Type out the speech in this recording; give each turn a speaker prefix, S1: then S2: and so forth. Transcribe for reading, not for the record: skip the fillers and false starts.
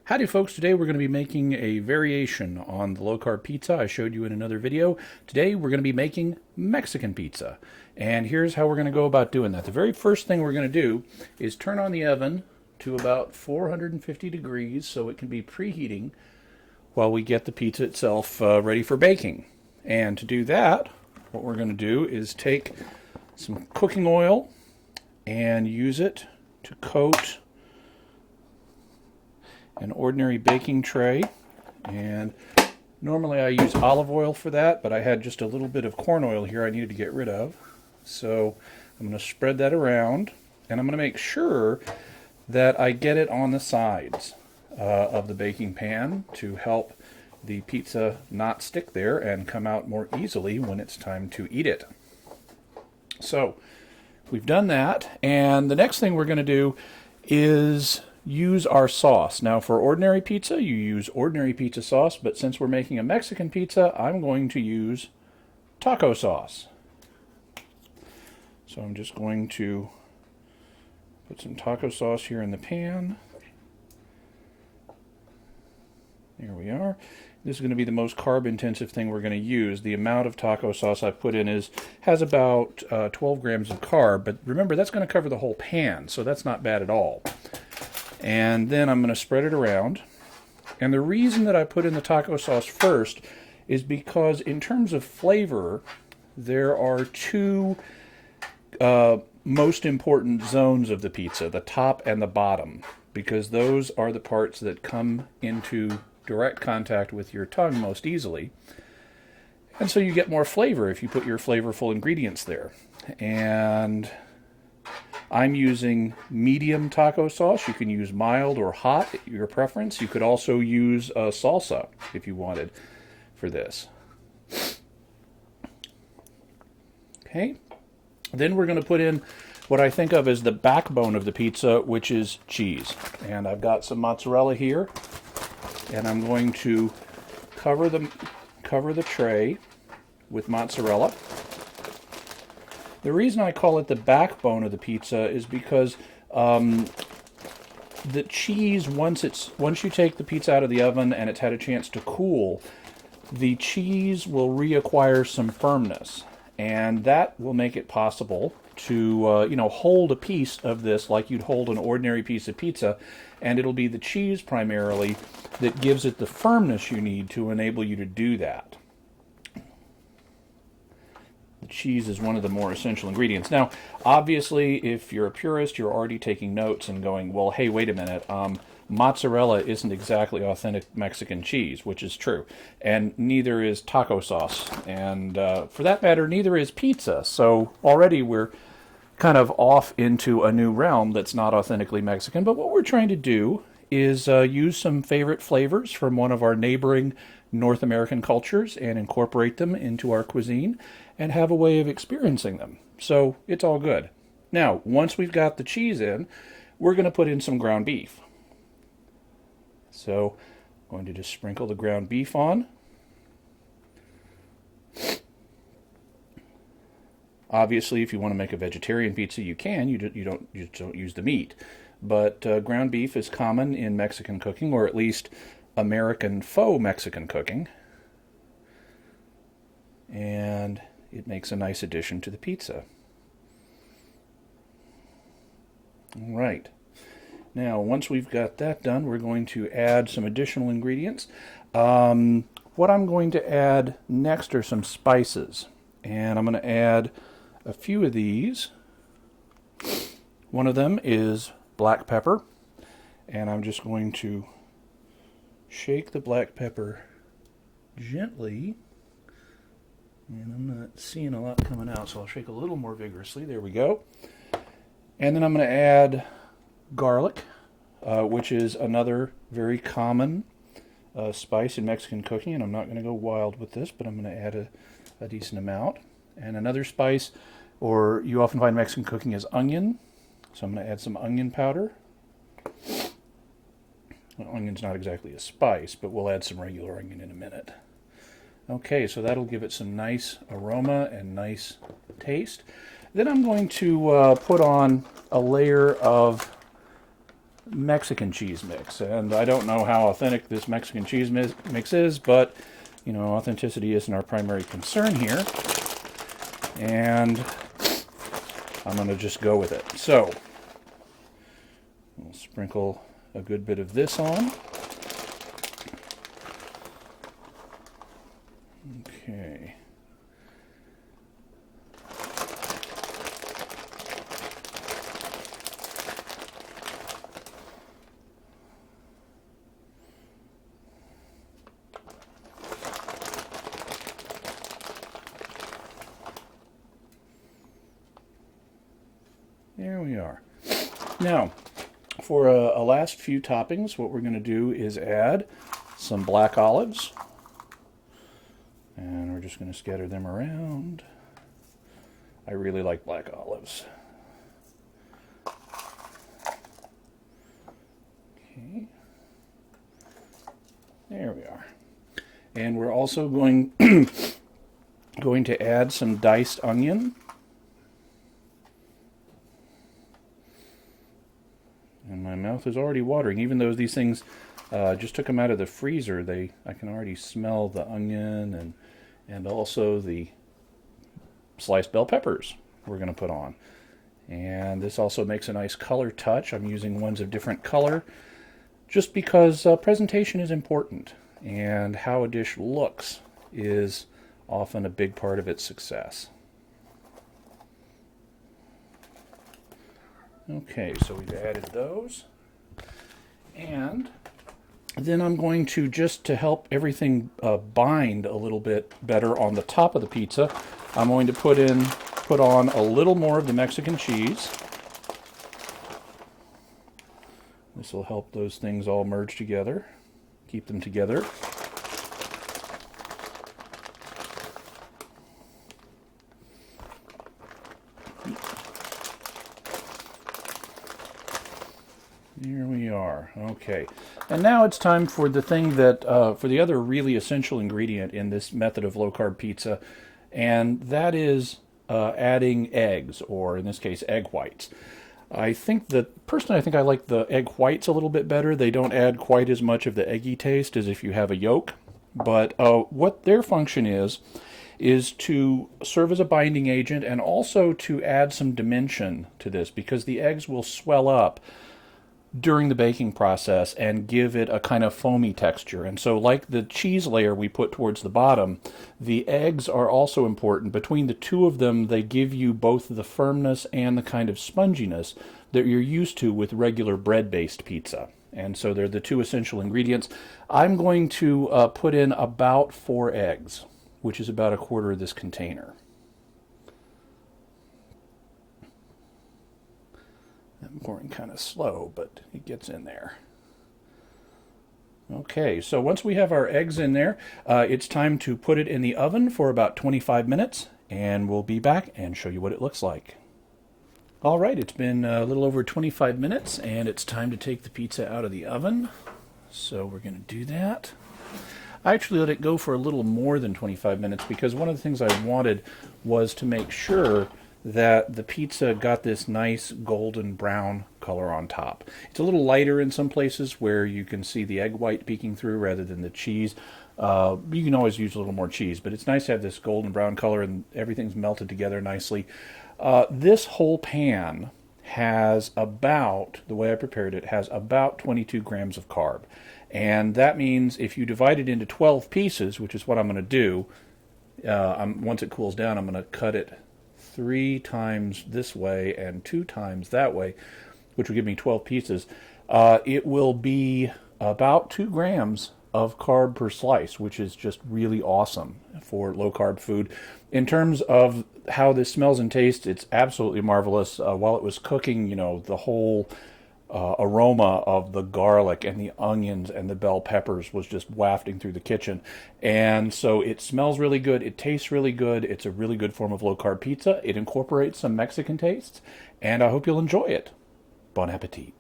S1: Howdy folks, today we're going to be making a variation on the low-carb pizza I showed you in another video. Today we're going to be making Mexican pizza. And here's how we're going to go about doing that. The very first thing we're going to do is turn on the oven to about 450 degrees so it can be preheating while we get the pizza itself ready for baking. And to do that, what we're going to do is take some cooking oil and use it to coat an ordinary baking tray, and normally I use olive oil for that, but I had just a little bit of corn oil here I needed to get rid of. So I'm going to spread that around, and I'm going to make sure that I get it on the sides of the baking pan to help the pizza not stick there and come out more easily when it's time to eat it. So we've done that, and the next thing we're going to do is use our sauce. Now for ordinary pizza, you use ordinary pizza sauce, but since we're making a Mexican pizza, I'm going to use taco sauce. So I'm just going to put some taco sauce here in the pan. There we are. This is going to be the most carb-intensive thing we're going to use. The amount of taco sauce I've put in has about 12 grams of carb, but remember that's going to cover the whole pan, so that's not bad at all. And then I'm going to spread it around. And the reason that I put in the taco sauce first is because in terms of flavor, there are two most important zones of the pizza, the top and the bottom, because those are the parts that come into direct contact with your tongue most easily. And so you get more flavor if you put your flavorful ingredients there. And I'm using medium taco sauce. You can use mild or hot, your preference. You could also use salsa if you wanted for this. Okay. Then we're going to put in what I think of as the backbone of the pizza, which is cheese. And I've got some mozzarella here, and I'm going to cover the tray with mozzarella. The reason I call it the backbone of the pizza is because the cheese, once you take the pizza out of the oven and it's had a chance to cool, the cheese will reacquire some firmness, and that will make it possible to hold a piece of this like you'd hold an ordinary piece of pizza, and it'll be the cheese primarily that gives it the firmness you need to enable you to do that. Cheese is one of the more essential ingredients. Now, obviously, if you're a purist, you're already taking notes and going, well, hey, wait a minute, mozzarella isn't exactly authentic Mexican cheese, which is true, and neither is taco sauce, and for that matter, neither is pizza. So already we're kind of off into a new realm that's not authentically Mexican, but what we're trying to do is use some favorite flavors from one of our neighboring North American cultures and incorporate them into our cuisine and have a way of experiencing them. So it's all good. Now, once we've got the cheese in, we're going to put in some ground beef. So I'm going to just sprinkle the ground beef on. Obviously, if you want to make a vegetarian pizza, you can. You just don't use the meat. But ground beef is common in Mexican cooking, or at least American faux Mexican cooking. And it makes a nice addition to the pizza. All right. Now, once we've got that done, we're going to add some additional ingredients. What I'm going to add next are some spices. And I'm going to add a few of these. One of them is black pepper. And I'm just going to shake the black pepper gently. And I'm not seeing a lot coming out, so I'll shake a little more vigorously. There we go. And then I'm going to add garlic, which is another very common spice in Mexican cooking. And I'm not going to go wild with this, but I'm going to add a decent amount. And another spice, or you often find Mexican cooking, is onion. So I'm going to add some onion powder. Well, onion's not exactly a spice, but we'll add some regular onion in a minute. Okay, so that'll give it some nice aroma and nice taste. Then I'm going to put on a layer of Mexican cheese mix. And I don't know how authentic this Mexican cheese mix is, but, you know, authenticity isn't our primary concern here. And I'm going to just go with it. So, we'll sprinkle a good bit of this on. Okay. There we are. Now, for a last few toppings, what we're going to do is add some black olives. And we're just going to scatter them around. I really like black olives. Okay. There we are. And we're also going, going to add some diced onion. And my mouth is already watering. Even though these things just took them out of the freezer, I can already smell the onion and also the sliced bell peppers we're going to put on. And this also makes a nice color touch. I'm using ones of different color just because presentation is important, and how a dish looks is often a big part of its success. Okay, so we've added those, and then I'm going to, just to help everything bind a little bit better on the top of the pizza, I'm going to put on a little more of the Mexican cheese. This will help those things all merge together, keep them together. Here we are. Okay. And now it's time for the thing that, for the other really essential ingredient in this method of low-carb pizza, and that is adding eggs, or in this case, egg whites. Personally, I think I like the egg whites a little bit better. They don't add quite as much of the eggy taste as if you have a yolk. But what their function is to serve as a binding agent and also to add some dimension to this, because the eggs will swell up during the baking process and give it a kind of foamy texture. And so, like the cheese layer we put towards the bottom, the eggs are also important. Between the two of them, they give you both the firmness and the kind of sponginess that you're used to with regular bread-based pizza. And so they're the two essential ingredients. I'm going to put in about 4 eggs, which is about 1/4 of this container. I'm pouring kind of slow, but it gets in there. Okay, so once we have our eggs in there, it's time to put it in the oven for about 25 minutes, and we'll be back and show you what it looks like. All right, it's been a little over 25 minutes, and it's time to take the pizza out of the oven. So we're going to do that. I actually let it go for a little more than 25 minutes because one of the things I wanted was to make sure that the pizza got this nice golden brown color on top. It's a little lighter in some places where you can see the egg white peeking through rather than the cheese. You can always use a little more cheese, but it's nice to have this golden brown color and everything's melted together nicely. This whole pan has about, the way I prepared it, has about 22 grams of carb. And that means if you divide it into 12 pieces, which is what I'm going to do, once it cools down, I'm going to cut it 3 times this way and 2 times that way, which will give me 12 pieces. It will be about 2 grams of carb per slice, which is just really awesome for low-carb food. In terms of how this smells and tastes, it's absolutely marvelous. While it was cooking, you know, the whole aroma of the garlic and the onions and the bell peppers was just wafting through the kitchen. And so it smells really good. It tastes really good. It's a really good form of low-carb pizza. It incorporates some Mexican tastes, and I hope you'll enjoy it. Bon appetit.